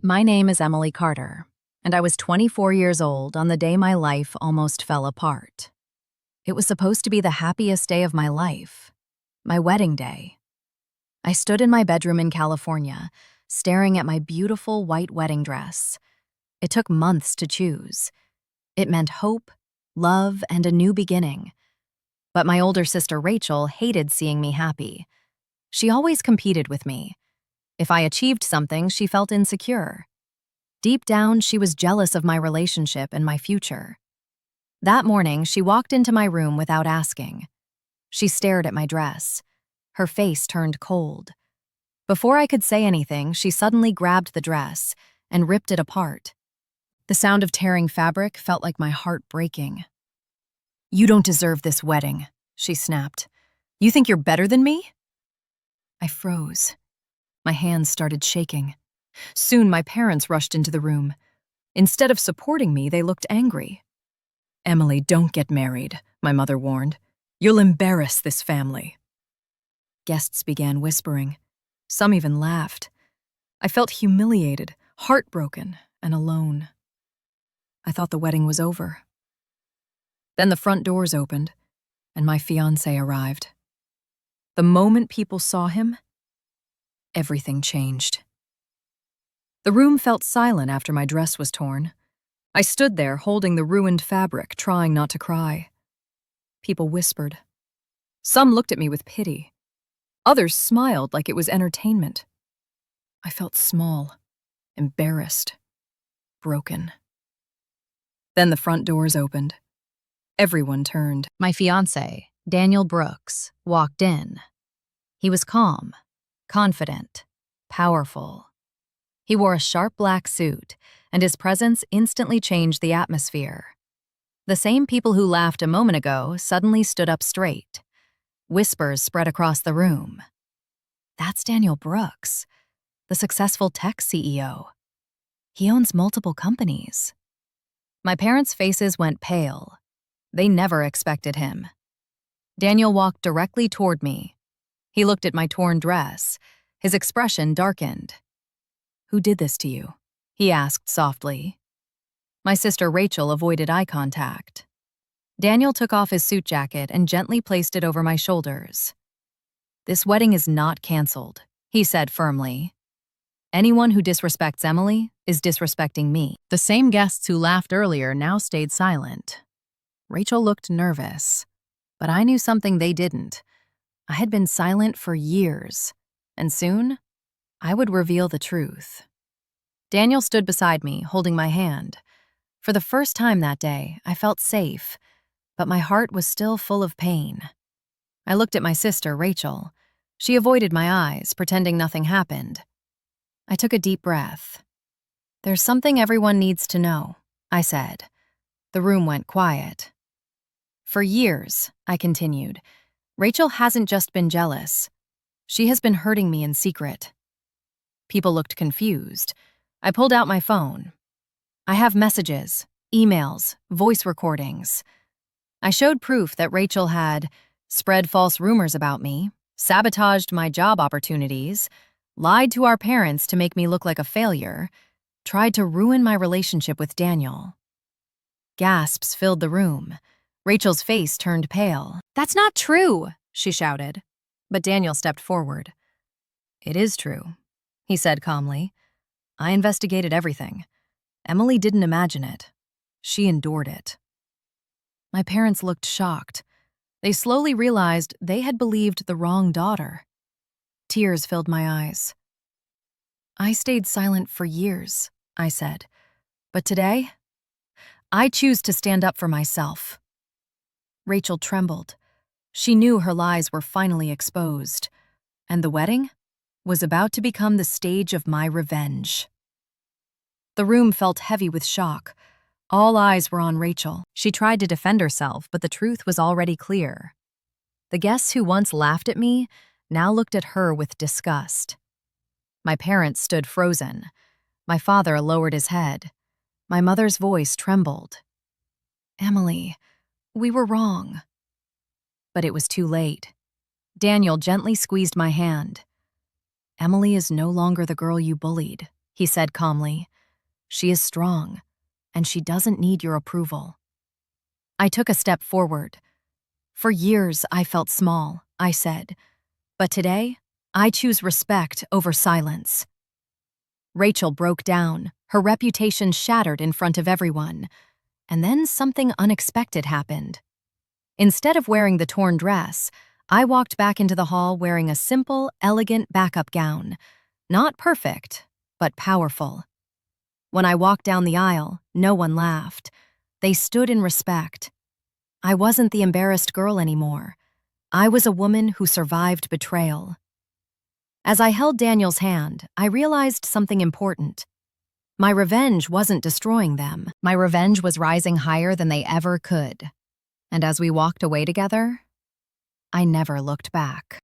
My name is Emily Carter, and I was 24 years old on the day my life almost fell apart. It was supposed to be the happiest day of my life, my wedding day. I stood in my bedroom in California, staring at my beautiful white wedding dress. It took months to choose. It meant hope, love, and a new beginning. But my older sister Rachel hated seeing me happy. She always competed with me. If I achieved something, she felt insecure. Deep down, she was jealous of my relationship and my future. That morning, she walked into my room without asking. She stared at my dress. Her face turned cold. Before I could say anything, she suddenly grabbed the dress and ripped it apart. The sound of tearing fabric felt like my heart breaking. "You don't deserve this wedding," she snapped. "You think you're better than me?" I froze. My hands started shaking. Soon my parents rushed into the room. Instead of supporting me, they looked angry. "Emily, don't get married," my mother warned. "You'll embarrass this family." Guests began whispering. Some even laughed. I felt humiliated, heartbroken, and alone. I thought the wedding was over. Then the front doors opened, and my fiancé arrived. The moment people saw him, everything changed. The room felt silent after my dress was torn. I stood there holding the ruined fabric, trying not to cry. People whispered. Some looked at me with pity. Others smiled like it was entertainment. I felt small, embarrassed, broken. Then the front doors opened. Everyone turned. My fiancé, Daniel Brooks, walked in. He was calm, confident, powerful. He wore a sharp black suit, and his presence instantly changed the atmosphere. The same people who laughed a moment ago suddenly stood up straight. Whispers spread across the room. "That's Daniel Brooks, the successful tech CEO. He owns multiple companies." My parents' faces went pale. They never expected him. Daniel walked directly toward me. He looked at my torn dress. His expression darkened. "Who did this to you?" he asked softly. My sister Rachel avoided eye contact. Daniel took off his suit jacket and gently placed it over my shoulders. "This wedding is not canceled," he said firmly. "Anyone who disrespects Emily is disrespecting me." The same guests who laughed earlier now stayed silent. Rachel looked nervous, but I knew something they didn't. I had been silent for years, and soon I would reveal the truth. Daniel stood beside me, holding my hand. For the first time that day, I felt safe, but my heart was still full of pain. I looked at my sister, Rachel. She avoided my eyes, pretending nothing happened. I took a deep breath. "There's something everyone needs to know," I said. The room went quiet. "For years," I continued, "Rachel hasn't just been jealous. She has been hurting me in secret." People looked confused. I pulled out my phone. I have messages, emails, voice recordings. I showed proof that Rachel had spread false rumors about me, sabotaged my job opportunities, lied to our parents to make me look like a failure, tried to ruin my relationship with Daniel. Gasps filled the room. Rachel's face turned pale. "That's not true," she shouted. But Daniel stepped forward. "It is true," he said calmly. "I investigated everything. Emily didn't imagine it. She endured it." My parents looked shocked. They slowly realized they had believed the wrong daughter. Tears filled my eyes. "I stayed silent for years," I said. "But today, I choose to stand up for myself." Rachel trembled. She knew her lies were finally exposed, and the wedding was about to become the stage of my revenge. The room felt heavy with shock. All eyes were on Rachel. She tried to defend herself, but the truth was already clear. The guests who once laughed at me now looked at her with disgust. My parents stood frozen. My father lowered his head. My mother's voice trembled. "Emily, we were wrong." But it was too late. Daniel gently squeezed my hand. "Emily is no longer the girl you bullied," he said calmly. She is strong, and she doesn't need your approval. I took a step forward. For years, I felt small, I said. But today, I choose respect over silence. Rachel broke down, her reputation shattered in front of everyone. And then something unexpected happened. Instead of wearing the torn dress, I walked back into the hall wearing a simple, elegant backup gown. Not perfect, but powerful. When I walked down the aisle, no one laughed. They stood in respect. I wasn't the embarrassed girl anymore. I was a woman who survived betrayal. As I held Daniel's hand, I realized something important. My revenge wasn't destroying them. My revenge was rising higher than they ever could. And as we walked away together, I never looked back.